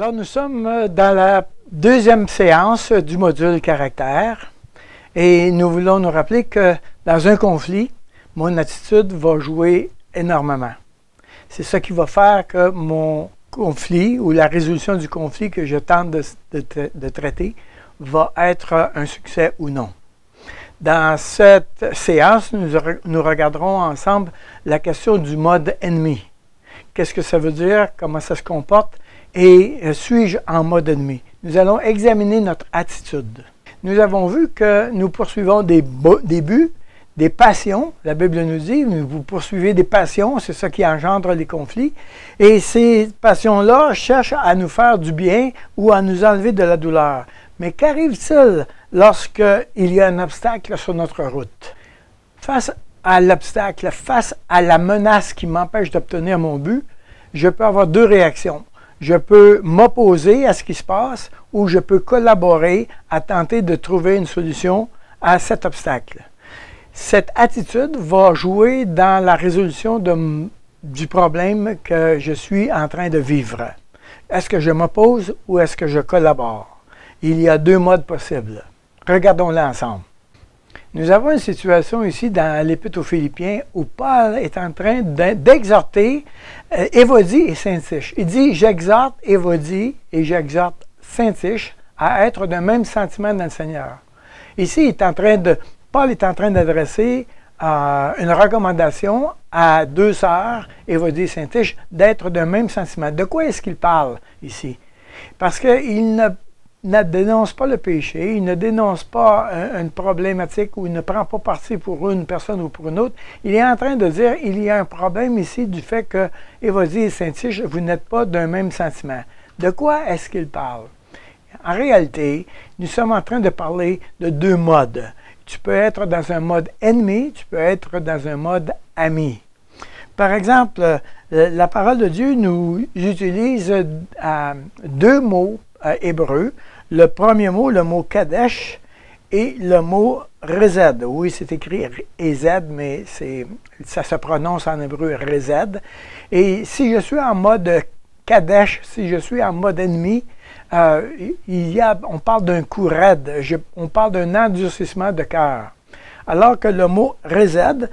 Alors, nous sommes dans la deuxième séance du module caractère et nous voulons nous rappeler que dans un conflit, mon attitude va jouer énormément. C'est ça qui va faire que mon conflit ou la résolution du conflit que je tente de traiter va être un succès ou non. Dans cette séance, nous regarderons ensemble la question du mode ennemi. Qu'est-ce que ça veut dire? Comment ça se comporte? Et suis-je en mode ennemi? Nous allons examiner notre attitude. Nous avons vu que nous poursuivons des buts, des passions. La Bible nous dit, vous poursuivez des passions, c'est ça qui engendre les conflits. Et ces passions-là cherchent à nous faire du bien ou à nous enlever de la douleur. Mais qu'arrive-t-il lorsqu'il y a un obstacle sur notre route? Face à l'obstacle, face à la menace qui m'empêche d'obtenir mon but, je peux avoir deux réactions. Je peux m'opposer à ce qui se passe ou je peux collaborer à tenter de trouver une solution à cet obstacle. Cette attitude va jouer dans la résolution du problème que je suis en train de vivre. Est-ce que je m'oppose ou est-ce que je collabore? Il y a deux modes possibles. Regardons-les ensemble. Nous avons une situation ici dans l'Épître aux Philippiens où Paul est en train d'exhorter Évodie et Syntyche. Il dit « J'exhorte Évodie et j'exhorte Syntyche à être d'un même sentiment dans le Seigneur. » Ici, Paul est en train d'adresser une recommandation à deux sœurs, Évodie et Syntyche, d'être d'un même sentiment. De quoi est-ce qu'il parle ici? Parce qu'il ne dénonce pas le péché, il ne dénonce pas une problématique ou il ne prend pas parti pour une personne ou pour une autre. Il est en train de dire il y a un problème ici du fait que Évodie et Syntyche, vous n'êtes pas d'un même sentiment. De quoi est-ce qu'il parle? En réalité, nous sommes en train de parler de deux modes. Tu peux être dans un mode ennemi, tu peux être dans un mode ami. Par exemple, la parole de Dieu nous utilise deux mots hébreux. Le premier mot, le mot Kadesh, et le mot Rezed. Oui, c'est écrit Ezed, mais ça se prononce en hébreu Rezed. Et si je suis en mode Kadesh, si je suis en mode ennemi, on parle d'un coup raide, on parle d'un endurcissement de cœur. Alors que le mot Rezed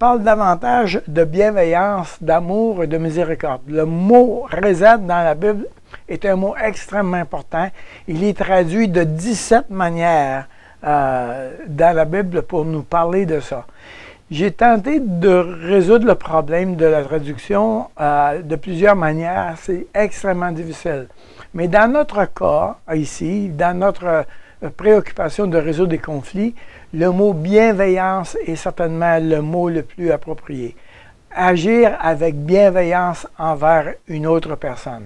parle davantage de bienveillance, d'amour et de miséricorde. Le mot Rezed dans la Bible est un mot extrêmement important. Il est traduit de 17 manières dans la Bible pour nous parler de ça. J'ai tenté de résoudre le problème de la traduction de plusieurs manières. C'est extrêmement difficile. Mais dans notre cas, ici, dans notre préoccupation de résoudre des conflits, le mot bienveillance est certainement le mot le plus approprié. Agir avec bienveillance envers une autre personne.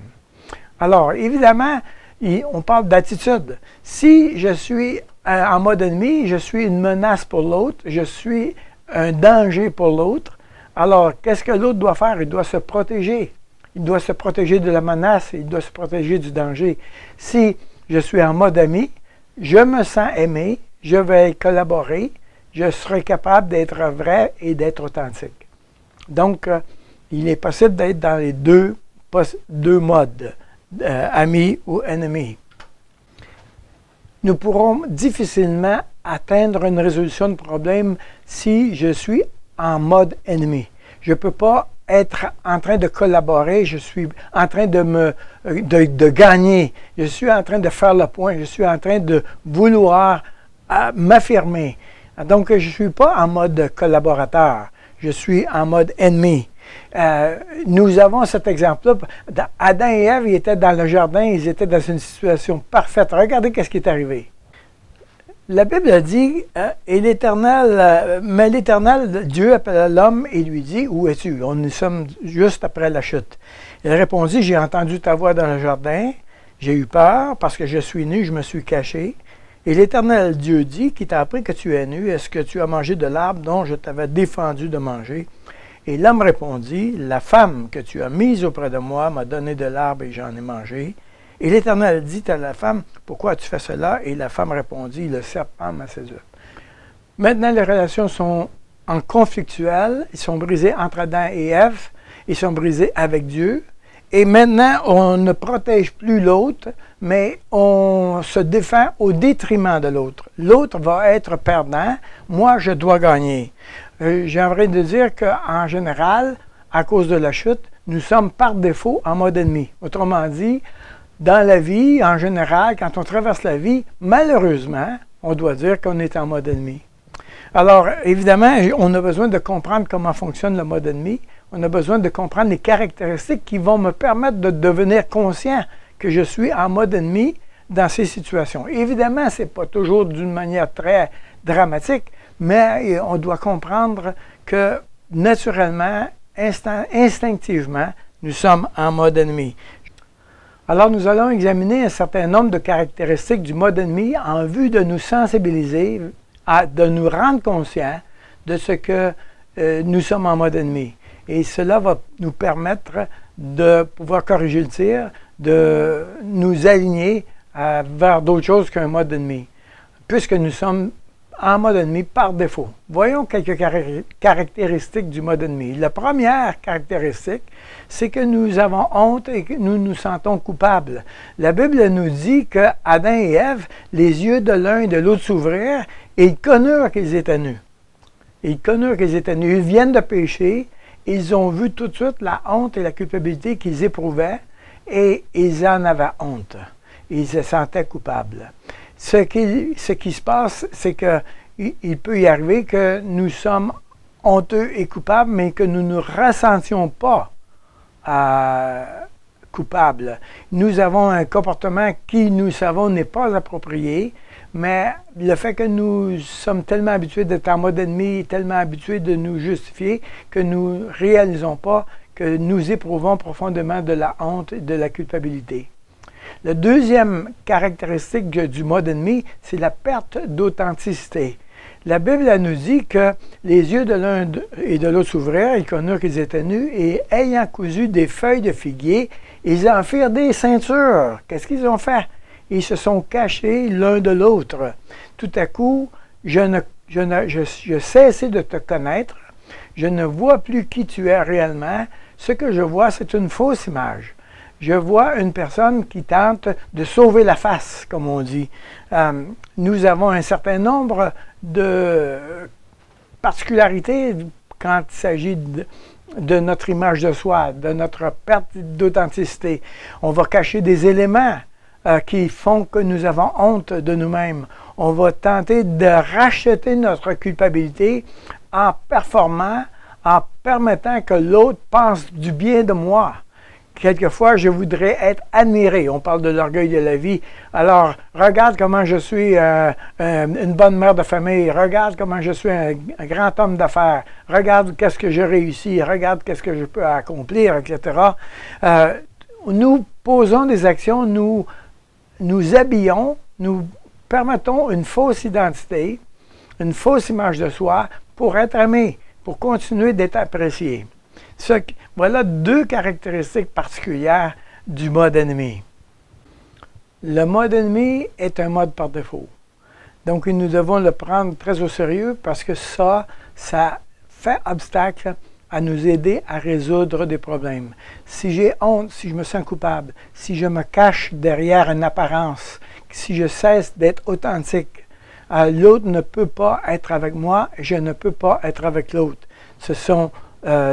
Alors, évidemment, on parle d'attitude. Si je suis en mode ennemi, je suis une menace pour l'autre, je suis un danger pour l'autre, alors qu'est-ce que l'autre doit faire? Il doit se protéger. Il doit se protéger de la menace, il doit se protéger du danger. Si je suis en mode ami, je me sens aimé, je vais collaborer, je serai capable d'être vrai et d'être authentique. Donc, il est possible d'être dans les deux modes. Ami ou ennemi. Nous pourrons difficilement atteindre une résolution de problème si je suis en mode ennemi. Je ne peux pas être en train de collaborer, je suis en train de gagner, je suis en train de faire le point, je suis en train de vouloir m'affirmer. Donc, je ne suis pas en mode collaborateur, je suis en mode ennemi. Nous avons cet exemple-là. Adam et Ève, ils étaient dans le jardin, ils étaient dans une situation parfaite. Regardez ce qui est arrivé. La Bible dit, mais l'Éternel, Dieu appela l'homme et lui dit, où es-tu? Nous sommes juste après la chute. Il répondit, j'ai entendu ta voix dans le jardin, j'ai eu peur parce que je suis nu, je me suis caché. Et l'Éternel Dieu dit, qui t'a appris que tu es nu, est-ce que tu as mangé de l'arbre dont je t'avais défendu de manger? Et l'homme répondit, la femme que tu as mise auprès de moi m'a donné de l'arbre et j'en ai mangé. Et l'Éternel dit à la femme, pourquoi as-tu fait cela? Et la femme répondit, le serpent m'a séduite. Maintenant, les relations sont en conflictuelles, ils sont brisés entre Adam et Ève, ils sont brisés avec Dieu. Et maintenant, on ne protège plus l'autre, mais on se défend au détriment de l'autre. L'autre va être perdant, moi je dois gagner. J'aimerais dire qu'en général, à cause de la chute, nous sommes par défaut en mode ennemi. Autrement dit, dans la vie, en général, quand on traverse la vie, malheureusement, on doit dire qu'on est en mode ennemi. Alors, évidemment, on a besoin de comprendre comment fonctionne le mode ennemi. On a besoin de comprendre les caractéristiques qui vont me permettre de devenir conscient que je suis en mode ennemi dans ces situations. Évidemment, ce n'est pas toujours d'une manière très dramatique, mais on doit comprendre que naturellement, instinctivement, nous sommes en mode ennemi. Alors, nous allons examiner un certain nombre de caractéristiques du mode ennemi en vue de nous sensibiliser, de nous rendre conscients de ce que nous sommes en mode ennemi. Et cela va nous permettre de pouvoir corriger le tir, de nous aligner vers d'autres choses qu'un mode ennemi, puisque nous sommes en mode ennemi par défaut. Voyons quelques caractéristiques du mode ennemi. La première caractéristique, c'est que nous avons honte et que nous nous sentons coupables. La Bible nous dit que Adam et Ève, les yeux de l'un et de l'autre s'ouvrirent et ils connurent qu'ils étaient nus. Ils connurent qu'ils étaient nus. Ils viennent de pécher. Ils ont vu tout de suite la honte et la culpabilité qu'ils éprouvaient et ils en avaient honte. Ils se sentaient coupables. Ce qui se passe, c'est qu'il peut y arriver que nous sommes honteux et coupables, mais que nous ne ressentions pas coupables. Nous avons un comportement qui, nous savons, n'est pas approprié, mais le fait que nous sommes tellement habitués d'être en mode ennemi, tellement habitués de nous justifier, que nous ne réalisons pas que nous éprouvons profondément de la honte et de la culpabilité. La deuxième caractéristique du mode ennemi, c'est la perte d'authenticité. La Bible elle nous dit que les yeux de l'un et de l'autre s'ouvrirent, ils connurent qu'ils étaient nus, et ayant cousu des feuilles de figuier, ils en firent des ceintures. Qu'est-ce qu'ils ont fait? Ils se sont cachés l'un de l'autre. Tout à coup, je cessais de te connaître, je ne vois plus qui tu es réellement. Ce que je vois, c'est une fausse image. Je vois une personne qui tente de sauver la face, comme on dit. Nous avons un certain nombre de particularités quand il s'agit de notre image de soi, de notre perte d'authenticité. On va cacher des éléments qui font que nous avons honte de nous-mêmes. On va tenter de racheter notre culpabilité en performant, en permettant que l'autre pense du bien de moi. Quelquefois, je voudrais être admiré. On parle de l'orgueil de la vie. Alors, regarde comment je suis une bonne mère de famille. Regarde comment je suis un grand homme d'affaires. Regarde qu'est-ce que je réussis. Regarde qu'est-ce que je peux accomplir, etc. Nous posons des actions, nous habillons, nous permettons une fausse identité, une fausse image de soi pour être aimé, pour continuer d'être apprécié. Voilà deux caractéristiques particulières du mode ennemi. Le mode ennemi est un mode par défaut. Donc, nous devons le prendre très au sérieux parce que ça fait obstacle à nous aider à résoudre des problèmes. Si j'ai honte, si je me sens coupable, si je me cache derrière une apparence, si je cesse d'être authentique, l'autre ne peut pas être avec moi, je ne peux pas être avec l'autre. Ce sont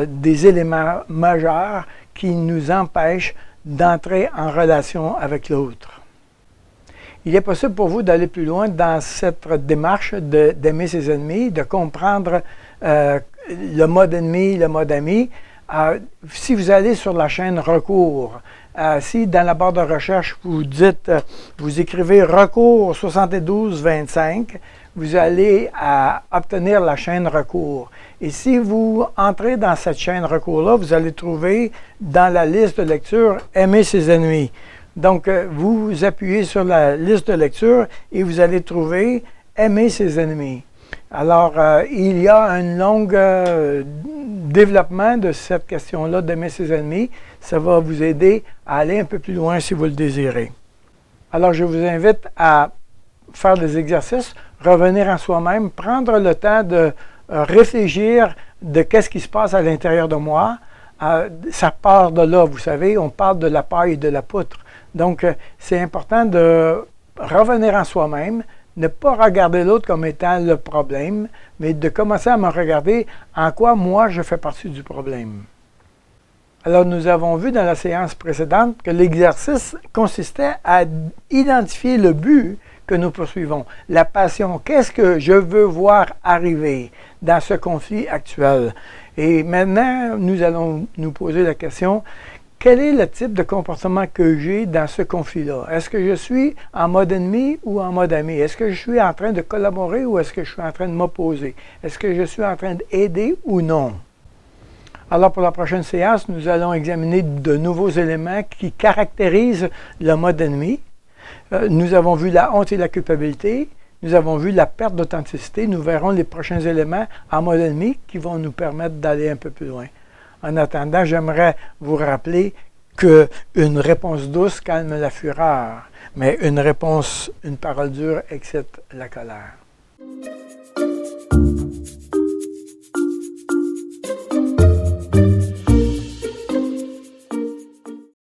des éléments majeurs qui nous empêchent d'entrer en relation avec l'autre. Il est possible pour vous d'aller plus loin dans cette démarche d'aimer ses ennemis, de comprendre le mode ennemi, le mode ami. Si vous allez sur la chaîne Recours, si dans la barre de recherche vous écrivez Recours 7225, vous allez obtenir la chaîne Recours. Et si vous entrez dans cette chaîne Recours-là, vous allez trouver dans la liste de lecture Aimer ses ennemis. Donc, vous appuyez sur la liste de lecture et vous allez trouver Aimer ses ennemis. Alors, il y a un long développement de cette question-là d'aimer ses ennemis. Ça va vous aider à aller un peu plus loin si vous le désirez. Alors, je vous invite à faire des exercices, revenir en soi-même, prendre le temps de réfléchir de qu'est-ce qui se passe à l'intérieur de moi, ça part de là, vous savez, on parle de la paille et de la poutre. Donc, c'est important de revenir en soi-même, ne pas regarder l'autre comme étant le problème, mais de commencer à me regarder en quoi moi je fais partie du problème. Alors, nous avons vu dans la séance précédente que l'exercice consistait à identifier le but que nous poursuivons. La passion, qu'est-ce que je veux voir arriver dans ce conflit actuel? Et maintenant, nous allons nous poser la question, quel est le type de comportement que j'ai dans ce conflit-là? Est-ce que je suis en mode ennemi ou en mode ami? Est-ce que je suis en train de collaborer ou est-ce que je suis en train de m'opposer? Est-ce que je suis en train d'aider ou non? Alors, pour la prochaine séance, nous allons examiner de nouveaux éléments qui caractérisent le mode ennemi. Nous avons vu la honte et la culpabilité. Nous avons vu la perte d'authenticité. Nous verrons les prochains éléments en mode ennemi qui vont nous permettre d'aller un peu plus loin. En attendant, j'aimerais vous rappeler qu'une réponse douce calme la fureur, mais une parole dure excite la colère.